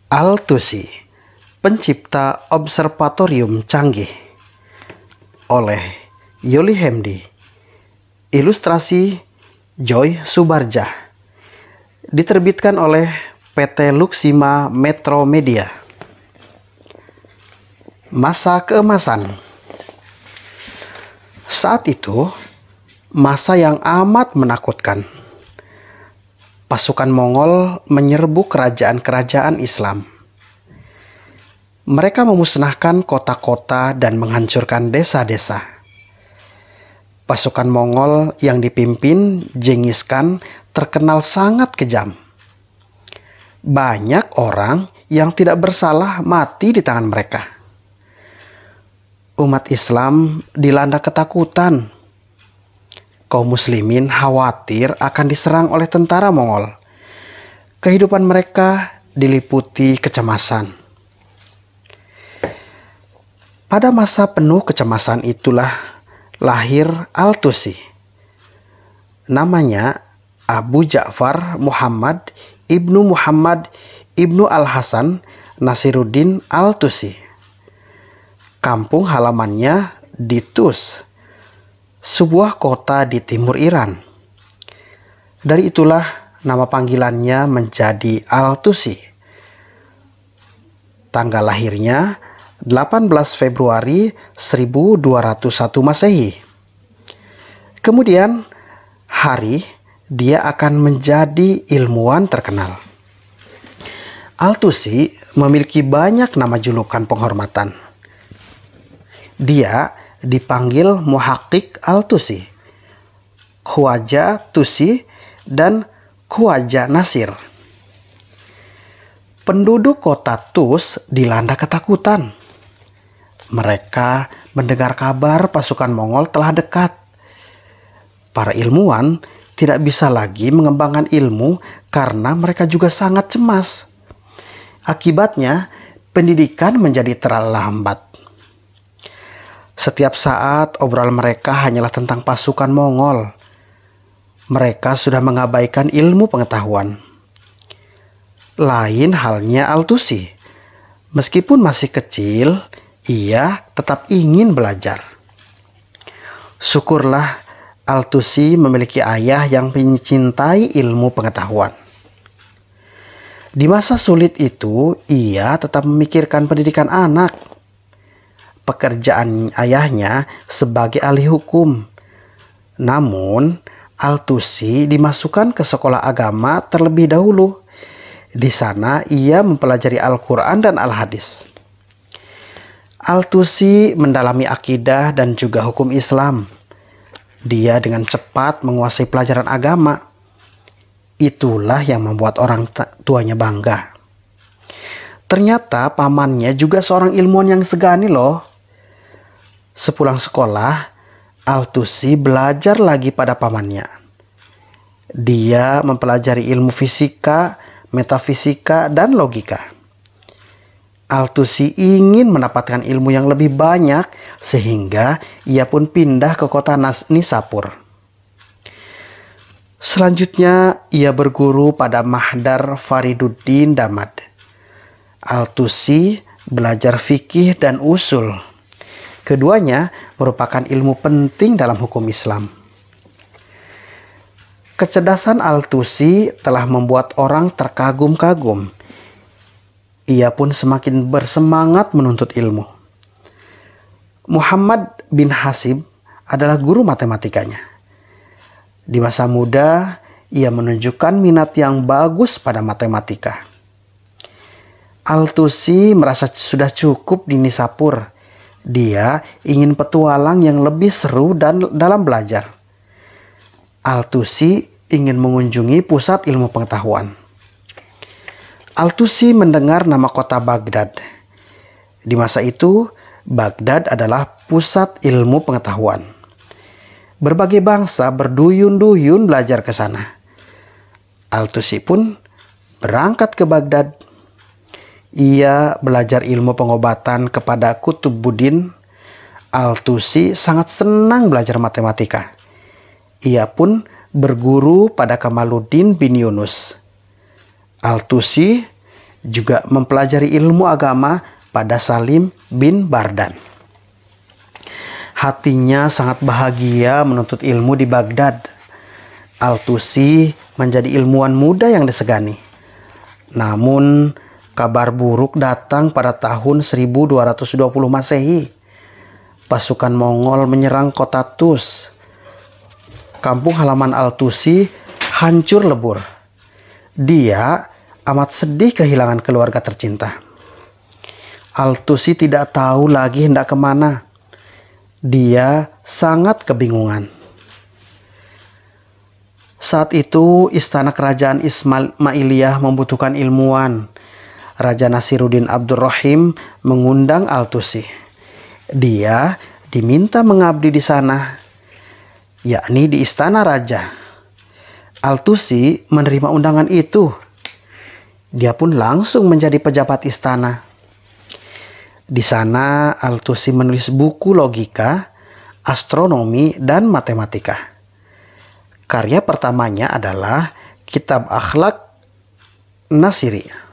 Al-Tusi, pencipta observatorium canggih, oleh Yoli Hemdi. Ilustrasi Joy Subarjah. Diterbitkan oleh PT Luxima Metro Media. Masa keemasan. Saat itu, masa yang amat menakutkan. Pasukan Mongol menyerbu kerajaan-kerajaan Islam. Mereka memusnahkan kota-kota dan menghancurkan desa-desa. Pasukan Mongol yang dipimpin Genghis Khan terkenal sangat kejam. Banyak orang yang tidak bersalah mati di tangan mereka. Umat Islam dilanda ketakutan. Kaum muslimin khawatir akan diserang oleh tentara Mongol. Kehidupan mereka diliputi kecemasan. Pada masa penuh kecemasan itulah lahir Al-Tusi. Namanya Abu Ja'far Muhammad ibnu Al-Hasan Nasiruddin Al-Tusi. Kampung halamannya di Tus, sebuah kota di timur Iran. Dari itulah nama panggilannya menjadi Al-Tusi. Tanggal lahirnya 18 Februari 1201 Masehi. Kemudian hari dia akan menjadi ilmuwan terkenal. Al-Tusi memiliki banyak nama julukan penghormatan. Dia dipanggil Muhaqqiq Al-Tusi, Khwaja Tusi, dan Khwaja Nasir. Penduduk kota Tus dilanda ketakutan. Mereka mendengar kabar pasukan Mongol telah dekat. Para ilmuwan tidak bisa lagi mengembangkan ilmu karena mereka juga sangat cemas. Akibatnya, pendidikan menjadi terlambat. Setiap saat obrolan mereka hanyalah tentang pasukan Mongol. Mereka sudah mengabaikan ilmu pengetahuan. Lain halnya Al-Tusi. Meskipun masih kecil, ia tetap ingin belajar. Syukurlah Al-Tusi memiliki ayah yang mencintai ilmu pengetahuan. Di masa sulit itu, ia tetap memikirkan pendidikan anak. Pekerjaan ayahnya sebagai ahli hukum. Namun, Al-Tusi dimasukkan ke sekolah agama terlebih dahulu. Di sana ia mempelajari Al-Quran dan Al-Hadis. Al-Tusi mendalami akidah dan juga hukum Islam. Dia dengan cepat menguasai pelajaran agama. Itulah yang membuat orang tuanya bangga. Ternyata pamannya juga seorang ilmuwan yang segani loh. Sepulang sekolah, Al-Tusi belajar lagi pada pamannya. Dia mempelajari ilmu fisika, metafisika, dan logika. Al-Tusi ingin mendapatkan ilmu yang lebih banyak sehingga ia pun pindah ke kota Nishapur. Selanjutnya ia berguru pada Mahdar Fariduddin Damad. Al-Tusi belajar fikih dan usul. Keduanya merupakan ilmu penting dalam hukum Islam. Kecerdasan Al-Tusi telah membuat orang terkagum-kagum. Ia pun semakin bersemangat menuntut ilmu. Muhammad bin Hasib adalah guru matematikanya. Di masa muda, ia menunjukkan minat yang bagus pada matematika. Al-Tusi merasa sudah cukup di Nishapur. Dia ingin petualang yang lebih seru dan dalam belajar. Al-Tusi ingin mengunjungi pusat ilmu pengetahuan. Al-Tusi mendengar nama kota Baghdad. Di masa itu, Baghdad adalah pusat ilmu pengetahuan. Berbagai bangsa berduyun-duyun belajar ke sana. Al-Tusi pun berangkat ke Baghdad. Ia belajar ilmu pengobatan kepada Kutubuddin. Al-Tusi sangat senang belajar matematika. Ia pun berguru pada Kamaluddin bin Yunus. Al-Tusi juga mempelajari ilmu agama pada Salim bin Bardan. Hatinya sangat bahagia menuntut ilmu di Baghdad. Al-Tusi menjadi ilmuwan muda yang disegani. Namun, kabar buruk datang pada tahun 1220 Masehi. Pasukan Mongol menyerang kota Tus. Kampung halaman Al-Tusi hancur lebur. Dia amat sedih kehilangan keluarga tercinta. Al-Tusi tidak tahu lagi hendak kemana. Dia sangat kebingungan. Saat itu istana kerajaan Ismailiyah membutuhkan ilmuwan. Raja Nasiruddin Abdurrahim mengundang Al-Tusi. Dia diminta mengabdi di sana, yakni di istana raja. Al-Tusi menerima undangan itu. Dia pun langsung menjadi pejabat istana. Di sana Al-Tusi menulis buku logika, astronomi, dan matematika. Karya pertamanya adalah Kitab Akhlak Nasiri.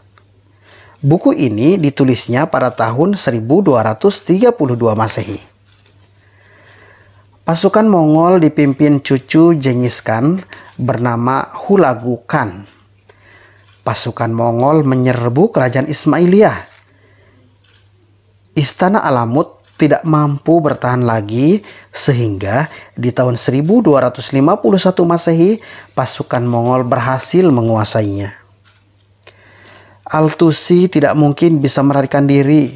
Buku ini ditulisnya pada tahun 1232 Masehi. Pasukan Mongol dipimpin cucu Genghis Khan bernama Hulagu Khan. Pasukan Mongol menyerbu kerajaan Ismailiyah. Istana Alamut tidak mampu bertahan lagi sehingga di tahun 1251 Masehi pasukan Mongol berhasil menguasainya. Al-Tusi tidak mungkin bisa melarikan diri.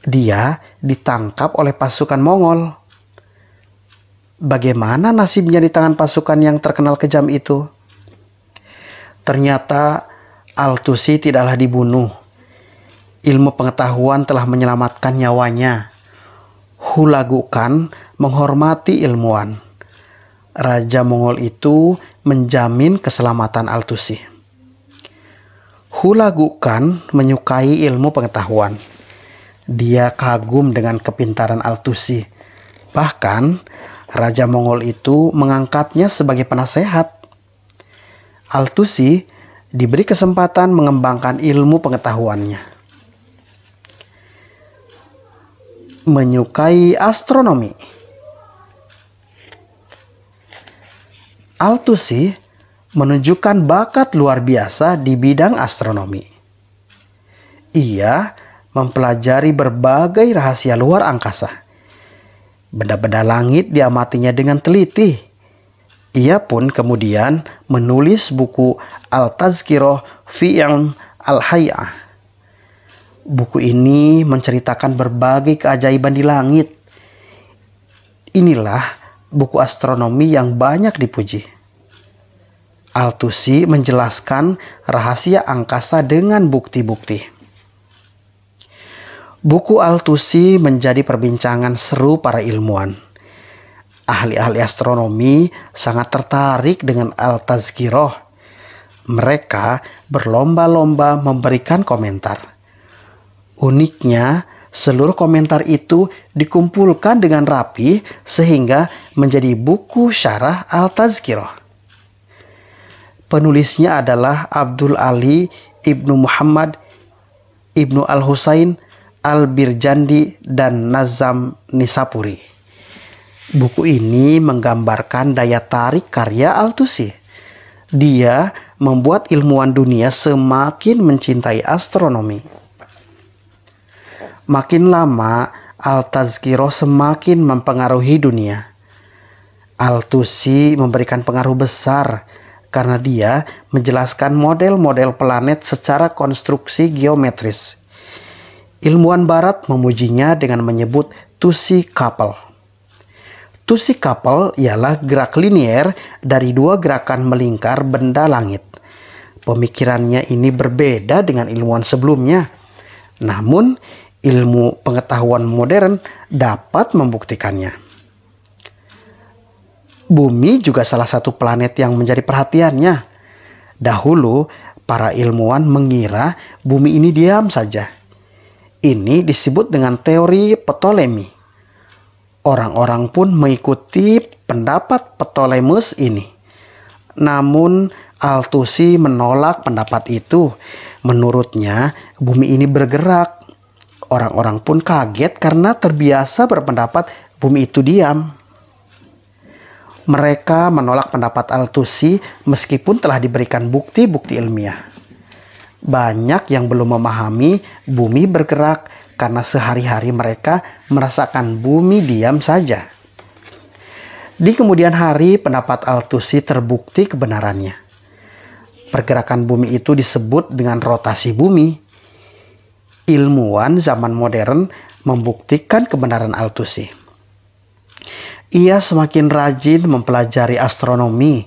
Dia ditangkap oleh pasukan Mongol. Bagaimana nasibnya di tangan pasukan yang terkenal kejam itu? Ternyata Al-Tusi tidaklah dibunuh. Ilmu pengetahuan telah menyelamatkan nyawanya. Hulagu Khan menghormati ilmuwan. Raja Mongol itu menjamin keselamatan Al-Tusi. Hulagu Khan menyukai ilmu pengetahuan. Dia kagum dengan kepintaran Al-Tusi. Bahkan, Raja Mongol itu mengangkatnya sebagai penasehat. Al-Tusi diberi kesempatan mengembangkan ilmu pengetahuannya. Menyukai astronomi. Al-Tusi menunjukkan bakat luar biasa di bidang astronomi. Ia mempelajari berbagai rahasia luar angkasa. Benda-benda langit diamatinya dengan teliti. Ia pun kemudian menulis buku Al-Tazkirah fi Ilm Al-Hay'ah. Buku ini menceritakan berbagai keajaiban di langit. Inilah buku astronomi yang banyak dipuji. Al-Tusi menjelaskan rahasia angkasa dengan bukti-bukti. Buku Al-Tusi menjadi perbincangan seru para ilmuwan. Ahli-ahli astronomi sangat tertarik dengan Al-Tazkirah. Mereka berlomba-lomba memberikan komentar. Uniknya, seluruh komentar itu dikumpulkan dengan rapi sehingga menjadi buku syarah Al-Tazkirah. Penulisnya adalah Abdul Ali Ibnu Muhammad Ibnu Al-Husain Al-Birjandi dan Nazam Nisapuri. Buku ini menggambarkan daya tarik karya Al-Tusi. Dia membuat ilmuwan dunia semakin mencintai astronomi. Makin lama, Al-Tazkirah semakin mempengaruhi dunia. Al-Tusi memberikan pengaruh besar karena dia menjelaskan model-model planet secara konstruksi geometris. Ilmuwan barat memujinya dengan menyebut Tusi Couple. Tusi Couple ialah gerak linier dari dua gerakan melingkar benda langit. Pemikirannya ini berbeda dengan ilmuwan sebelumnya. Namun, ilmu pengetahuan modern dapat membuktikannya. Bumi juga salah satu planet yang menjadi perhatiannya. Dahulu, para ilmuwan mengira bumi ini diam saja. Ini disebut dengan teori Ptolemy. Orang-orang pun mengikuti pendapat Ptolemus ini. Namun, Al-Tusi menolak pendapat itu. Menurutnya, bumi ini bergerak. Orang-orang pun kaget karena terbiasa berpendapat bumi itu diam. Mereka menolak pendapat Al-Tusi meskipun telah diberikan bukti-bukti ilmiah. Banyak yang belum memahami bumi bergerak karena sehari-hari mereka merasakan bumi diam saja. Di kemudian hari, pendapat Al-Tusi terbukti kebenarannya. Pergerakan bumi itu disebut dengan rotasi bumi. Ilmuwan zaman modern membuktikan kebenaran Al-Tusi. Ia semakin rajin mempelajari astronomi.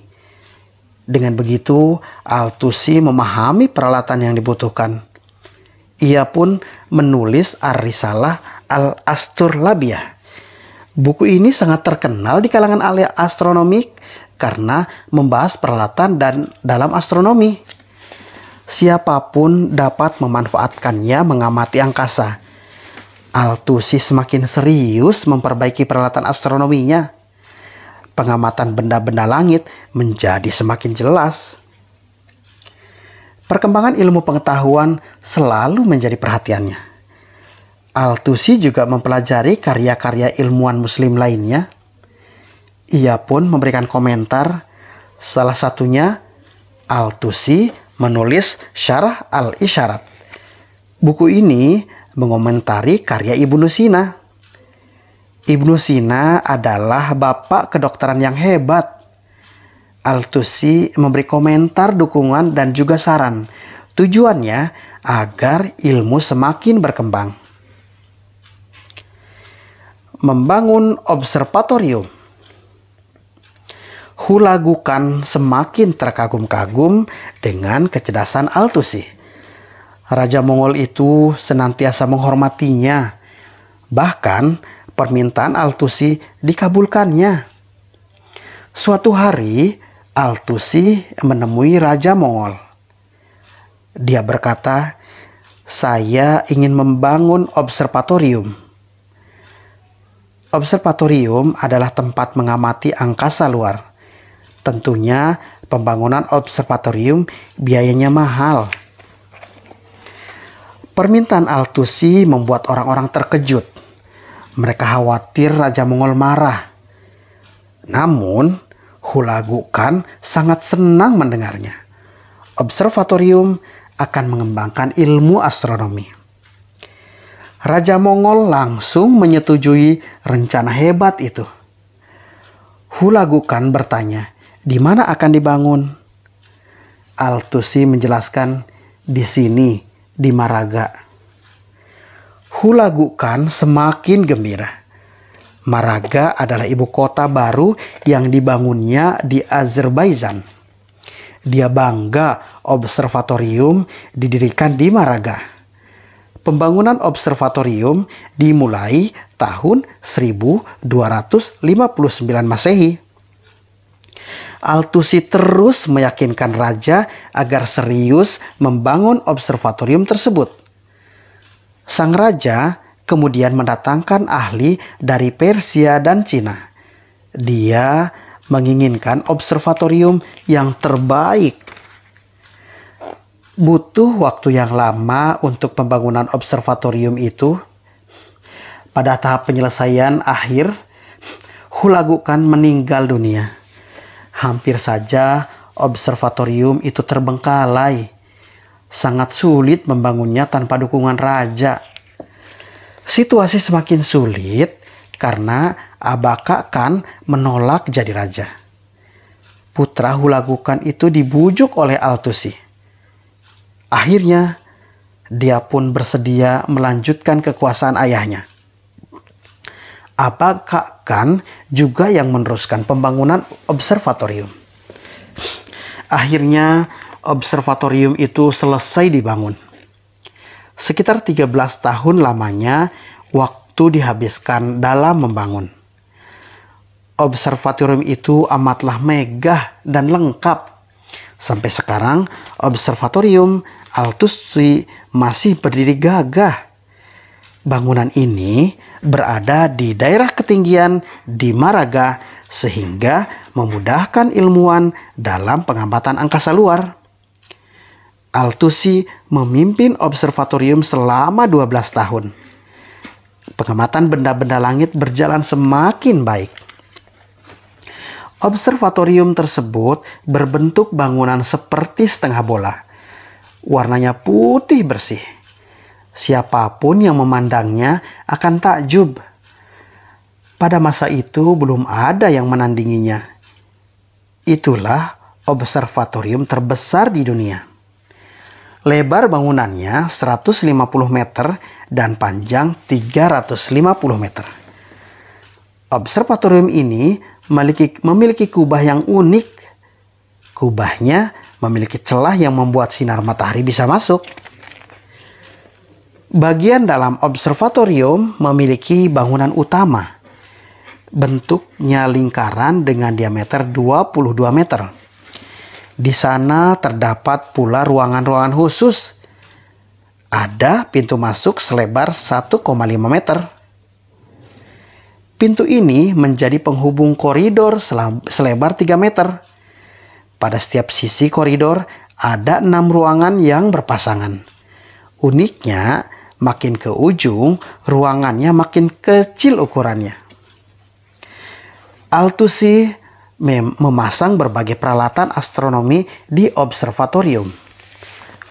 Dengan begitu, Al-Tusi memahami peralatan yang dibutuhkan. Ia pun menulis Ar-Risalah Al-Asturlabiyah. Buku ini sangat terkenal di kalangan ahli astronomi karena membahas peralatan dan dalam astronomi. Siapapun dapat memanfaatkannya mengamati angkasa. Al-Tusi semakin serius memperbaiki peralatan astronominya. Pengamatan benda-benda langit menjadi semakin jelas. Perkembangan ilmu pengetahuan selalu menjadi perhatiannya. Al-Tusi juga mempelajari karya-karya ilmuwan muslim lainnya. Ia pun memberikan komentar. Salah satunya, Al-Tusi menulis Syarah Al-Isyarat. Buku ini mengomentari karya Ibnu Sina. Ibnu Sina adalah bapak kedokteran yang hebat. Al-Tusi memberi komentar, dukungan, dan juga saran. Tujuannya agar ilmu semakin berkembang. Membangun observatorium. Hulagukan semakin terkagum-kagum dengan kecerdasan Al-Tusi. Raja Mongol itu senantiasa menghormatinya. Bahkan permintaan Al-Tusi dikabulkannya. Suatu hari Al-Tusi menemui Raja Mongol. Dia berkata, "Saya ingin membangun observatorium." Observatorium adalah tempat mengamati angkasa luar. Tentunya pembangunan observatorium biayanya mahal. Permintaan Al-Tusi membuat orang-orang terkejut. Mereka khawatir Raja Mongol marah. Namun, Hulagukan sangat senang mendengarnya. Observatorium akan mengembangkan ilmu astronomi. Raja Mongol langsung menyetujui rencana hebat itu. Hulagukan bertanya, di mana akan dibangun? Al-Tusi menjelaskan, di sini, di Maraga. Hulagukan semakin gembira. Maraga adalah ibu kota baru yang dibangunnya di Azerbaijan. Dia bangga observatorium didirikan di Maraga. Pembangunan observatorium dimulai tahun 1259 Masehi. Al-Tusi terus meyakinkan raja agar serius membangun observatorium tersebut. Sang raja kemudian mendatangkan ahli dari Persia dan Cina. Dia menginginkan observatorium yang terbaik. Butuh waktu yang lama untuk pembangunan observatorium itu. Pada tahap penyelesaian akhir, Hulagukan meninggal dunia. Hampir saja observatorium itu terbengkalai. Sangat sulit membangunnya tanpa dukungan raja. Situasi semakin sulit karena Abaka Khan menolak jadi raja. Putra Hulagukan itu dibujuk oleh Al-Tusi. Akhirnya, dia pun bersedia melanjutkan kekuasaan ayahnya. Abaka Khan juga yang meneruskan pembangunan observatorium. Akhirnya, observatorium itu selesai dibangun. Sekitar 13 tahun lamanya waktu dihabiskan dalam membangun. Observatorium itu amatlah megah dan lengkap. Sampai sekarang observatorium Al-Tusi masih berdiri gagah. Bangunan ini berada di daerah ketinggian di Maraga sehingga memudahkan ilmuwan dalam pengamatan angkasa luar. Al-Tusi memimpin observatorium selama 12 tahun. Pengamatan benda-benda langit berjalan semakin baik. Observatorium tersebut berbentuk bangunan seperti setengah bola. Warnanya putih bersih. Siapapun yang memandangnya akan takjub. Pada masa itu belum ada yang menandinginya. Itulah observatorium terbesar di dunia. Lebar bangunannya 150 meter dan panjang 350 meter. Observatorium ini memiliki kubah yang unik. Kubahnya memiliki celah yang membuat sinar matahari bisa masuk. Bagian dalam observatorium memiliki bangunan utama. Bentuknya lingkaran dengan diameter 22 meter. Di sana terdapat pula ruangan-ruangan khusus. Ada pintu masuk selebar 1,5 meter. Pintu ini menjadi penghubung koridor selebar 3 meter. Pada setiap sisi koridor ada 6 ruangan yang berpasangan. Uniknya, makin ke ujung, ruangannya makin kecil ukurannya. Al-Tusi memasang berbagai peralatan astronomi di observatorium.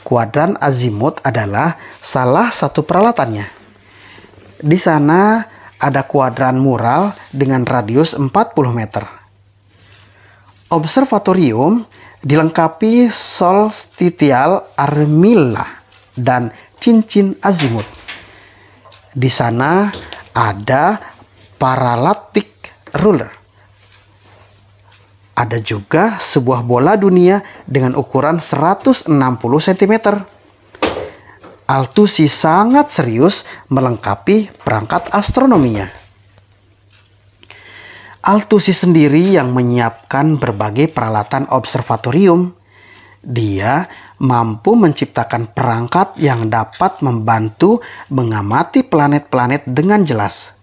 Kuadran azimut adalah salah satu peralatannya. Di sana ada kuadran mural dengan radius 40 meter. Observatorium dilengkapi solstitial armilla dan cincin azimut. Di sana ada paralatic ruler. Ada juga sebuah bola dunia dengan ukuran 160 cm. Al-Tusi sangat serius melengkapi perangkat astronominya. Al-Tusi sendiri yang menyiapkan berbagai peralatan observatorium. Dia mampu menciptakan perangkat yang dapat membantu mengamati planet-planet dengan jelas.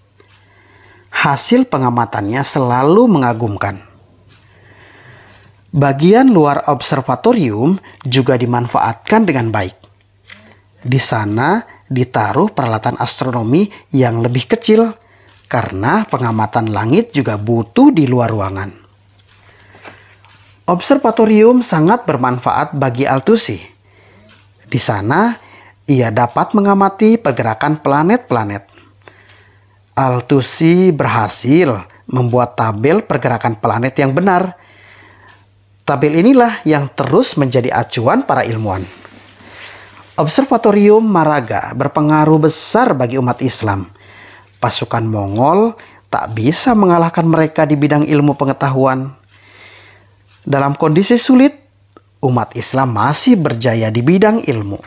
Hasil pengamatannya selalu mengagumkan. Bagian luar observatorium juga dimanfaatkan dengan baik. Di sana ditaruh peralatan astronomi yang lebih kecil karena pengamatan langit juga butuh di luar ruangan. Observatorium sangat bermanfaat bagi Al-Tusi. Di sana ia dapat mengamati pergerakan planet-planet. Al-Tusi berhasil membuat tabel pergerakan planet yang benar. Tabel inilah yang terus menjadi acuan para ilmuwan. Observatorium Maraga berpengaruh besar bagi umat Islam. Pasukan Mongol tak bisa mengalahkan mereka di bidang ilmu pengetahuan. Dalam kondisi sulit, umat Islam masih berjaya di bidang ilmu.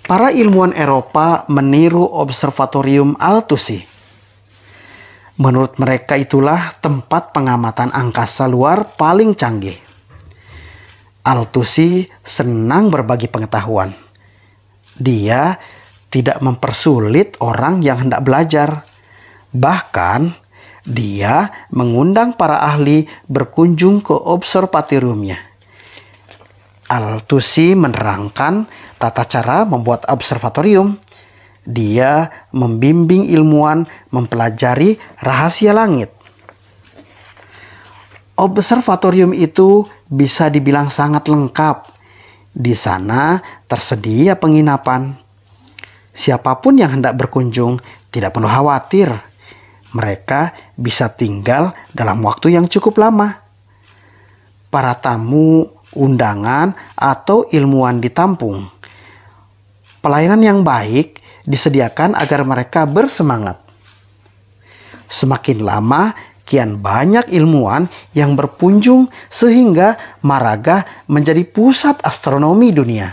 Para ilmuwan Eropa meniru observatorium Al-Tusi. Menurut mereka itulah tempat pengamatan angkasa luar paling canggih. Al-Tusi senang berbagi pengetahuan. Dia tidak mempersulit orang yang hendak belajar. Bahkan, dia mengundang para ahli berkunjung ke observatoriumnya. Al-Tusi menerangkan tata cara membuat observatorium. Dia membimbing ilmuwan mempelajari rahasia langit. Observatorium itu bisa dibilang sangat lengkap. Di sana tersedia penginapan. Siapapun yang hendak berkunjung tidak perlu khawatir. Mereka bisa tinggal dalam waktu yang cukup lama. Para tamu, undangan, atau ilmuwan ditampung. Pelayanan yang baik disediakan agar mereka bersemangat. Semakin lama, kian banyak ilmuwan yang berkunjung sehingga Maraga menjadi pusat astronomi dunia.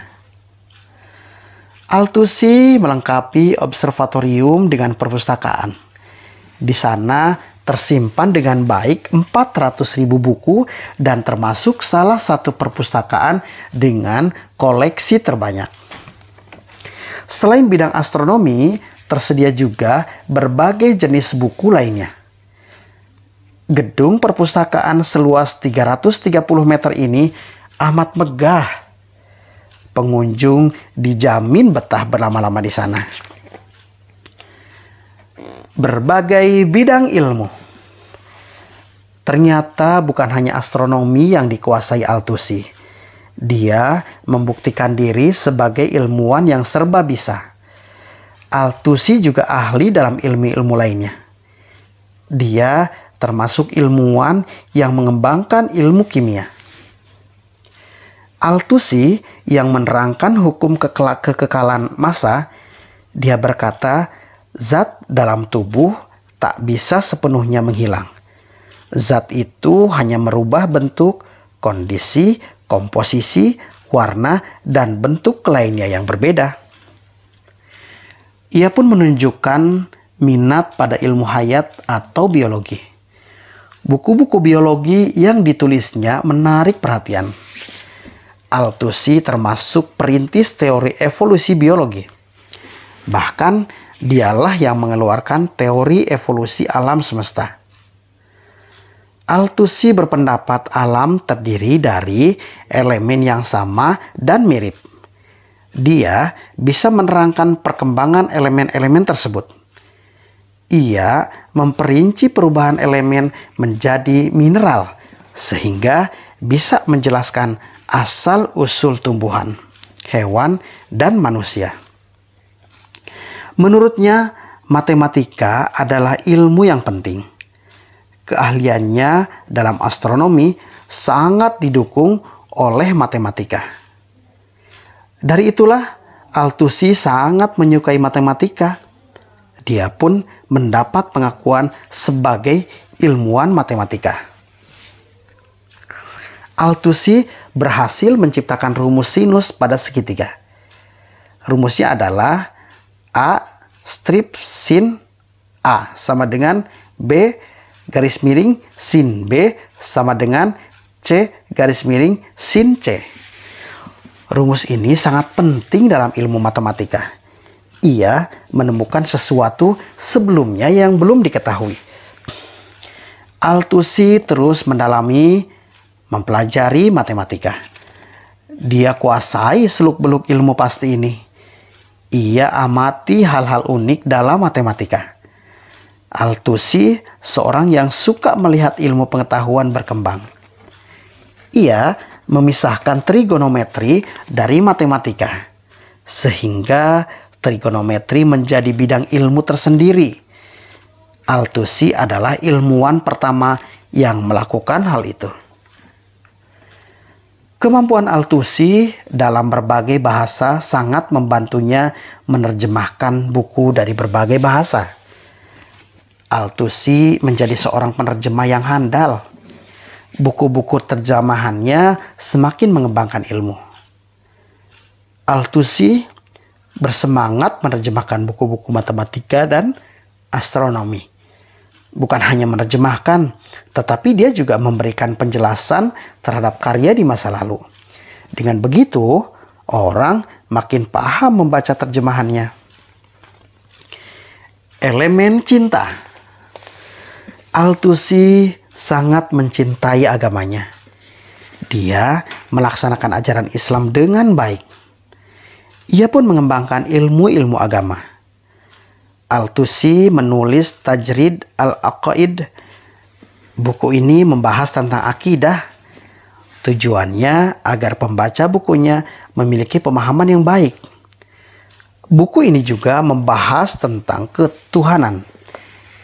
Al-Tusi melengkapi observatorium dengan perpustakaan. Di sana tersimpan dengan baik 400.000 buku dan termasuk salah satu perpustakaan dengan koleksi terbanyak. Selain bidang astronomi, tersedia juga berbagai jenis buku lainnya. Gedung perpustakaan seluas 330 meter ini amat megah. pengunjung dijamin betah berlama-lama di sana. Berbagai bidang ilmu. Ternyata bukan hanya astronomi yang dikuasai Al-Tusi. Dia membuktikan diri sebagai ilmuwan yang serba bisa. Al-Tusi juga ahli dalam ilmu-ilmu lainnya. Dia termasuk ilmuwan yang mengembangkan ilmu kimia. Al-Tusi yang menerangkan hukum kekekalan massa, dia berkata, zat dalam tubuh tak bisa sepenuhnya menghilang. Zat itu hanya merubah bentuk, kondisi, komposisi, warna, dan bentuk lainnya yang berbeda. Ia pun menunjukkan minat pada ilmu hayat atau biologi. Buku-buku biologi yang ditulisnya menarik perhatian. Al-Tusi termasuk perintis teori evolusi biologi. Bahkan dialah yang mengeluarkan teori evolusi alam semesta. Al-Tusi berpendapat alam terdiri dari elemen yang sama dan mirip. Dia bisa menerangkan perkembangan elemen-elemen tersebut. Ia memperinci perubahan elemen menjadi mineral sehingga bisa menjelaskan asal-usul tumbuhan, hewan, dan manusia. Menurutnya, matematika adalah ilmu yang penting. Keahliannya dalam astronomi sangat didukung oleh matematika. Dari itulah, Al-Tusi sangat menyukai matematika. Dia pun mendapat pengakuan sebagai ilmuwan matematika. Al-Tusi berhasil menciptakan rumus sinus pada segitiga. Rumusnya adalah A strip sin A sama dengan B garis miring sin B sama dengan C garis miring sin C. Rumus ini sangat penting dalam ilmu matematika. Ia menemukan sesuatu sebelumnya yang belum diketahui. Al-Tusi terus mempelajari matematika. Dia kuasai seluk-beluk ilmu pasti ini. Ia amati hal-hal unik dalam matematika. Al-Tusi seorang yang suka melihat ilmu pengetahuan berkembang. Ia memisahkan trigonometri dari matematika, sehingga trigonometri menjadi bidang ilmu tersendiri. Al-Tusi adalah ilmuwan pertama yang melakukan hal itu. Kemampuan Al-Tusi dalam berbagai bahasa sangat membantunya menerjemahkan buku dari berbagai bahasa. Al-Tusi menjadi seorang penerjemah yang handal. Buku-buku terjemahannya semakin mengembangkan ilmu. Al-Tusi bersemangat menerjemahkan buku-buku matematika dan astronomi. Bukan hanya menerjemahkan, tetapi dia juga memberikan penjelasan terhadap karya di masa lalu. Dengan begitu, orang makin paham membaca terjemahannya. Elemen cinta. Al-Tusi sangat mencintai agamanya. Dia melaksanakan ajaran Islam dengan baik. Ia pun mengembangkan ilmu-ilmu agama. Al-Tusi menulis Tajrid Al-Aqaid. Buku ini membahas tentang akidah. Tujuannya agar pembaca bukunya memiliki pemahaman yang baik. Buku ini juga membahas tentang ketuhanan.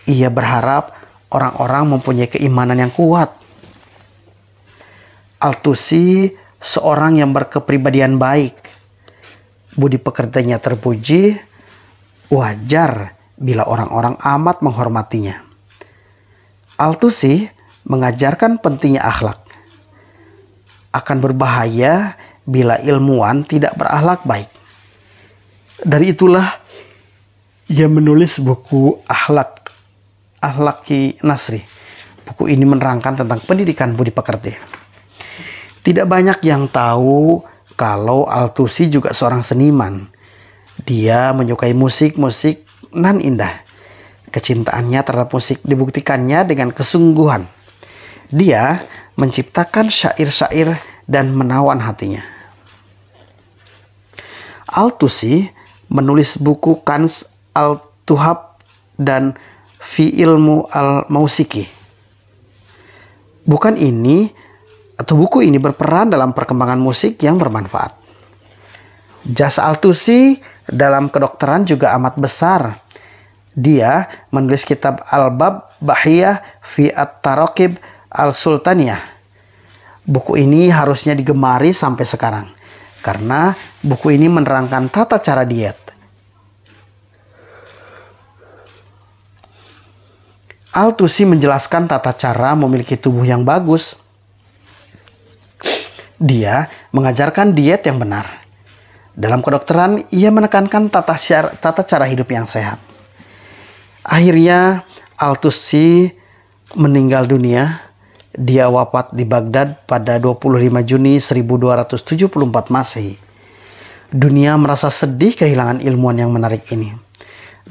Ia berharap orang-orang mempunyai keimanan yang kuat. Al-Tusi seorang yang berkepribadian baik. Budi pekertinya terpuji. Wajar bila orang-orang amat menghormatinya. Al-Tusi mengajarkan pentingnya akhlak. Akan berbahaya bila ilmuwan tidak berakhlak baik. Dari itulah ia menulis buku Akhlaqi Nasri. Buku ini menerangkan tentang pendidikan budi pekerti. Tidak banyak yang tahu kalau Al-Tusi juga seorang seniman. Dia menyukai musik nan indah. Kecintaannya terhadap musik dibuktikannya dengan kesungguhan. Dia menciptakan syair-syair dan menawan hatinya. Al-Tusi menulis buku Kanz al-Tuhab dan Fi Ilmu al-Mausiki. Buku ini berperan dalam perkembangan musik yang bermanfaat. Jasa Al-Tusi dalam kedokteran juga amat besar. Dia menulis kitab Al-Bab Bahiyah fi At-Taraqib Al-Sultaniyah. Buku ini harusnya digemari sampai sekarang, karena buku ini menerangkan tata cara diet. Al-Tusi menjelaskan tata cara memiliki tubuh yang bagus. Dia mengajarkan diet yang benar. Dalam kedokteran, ia menekankan tata cara hidup yang sehat. Akhirnya, Al-Tusi meninggal dunia. Dia wafat di Baghdad pada 25 Juni 1274 Masehi. Dunia merasa sedih kehilangan ilmuwan yang menarik ini.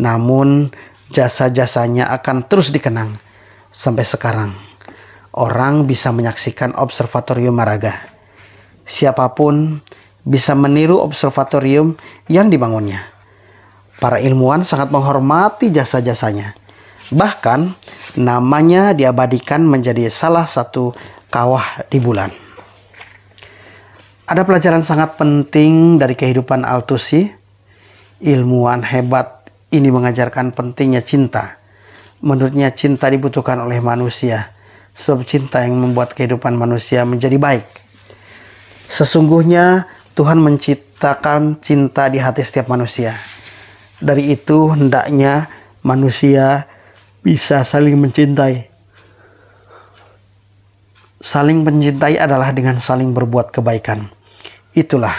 Namun, jasa-jasanya akan terus dikenang sampai sekarang. Orang bisa menyaksikan observatorium Maraga. Siapapun bisa meniru observatorium yang dibangunnya. Para ilmuwan sangat menghormati jasa-jasanya. Bahkan namanya diabadikan menjadi salah satu kawah di bulan. Ada pelajaran sangat penting dari kehidupan Al-Tusi. Ilmuwan hebat ini mengajarkan pentingnya cinta. Menurutnya cinta dibutuhkan oleh manusia, sebab cinta yang membuat kehidupan manusia menjadi baik. Sesungguhnya Tuhan menciptakan cinta di hati setiap manusia. Dari itu hendaknya manusia bisa saling mencintai. Saling mencintai adalah dengan saling berbuat kebaikan. Itulah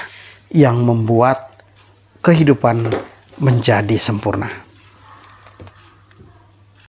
yang membuat kehidupan menjadi sempurna.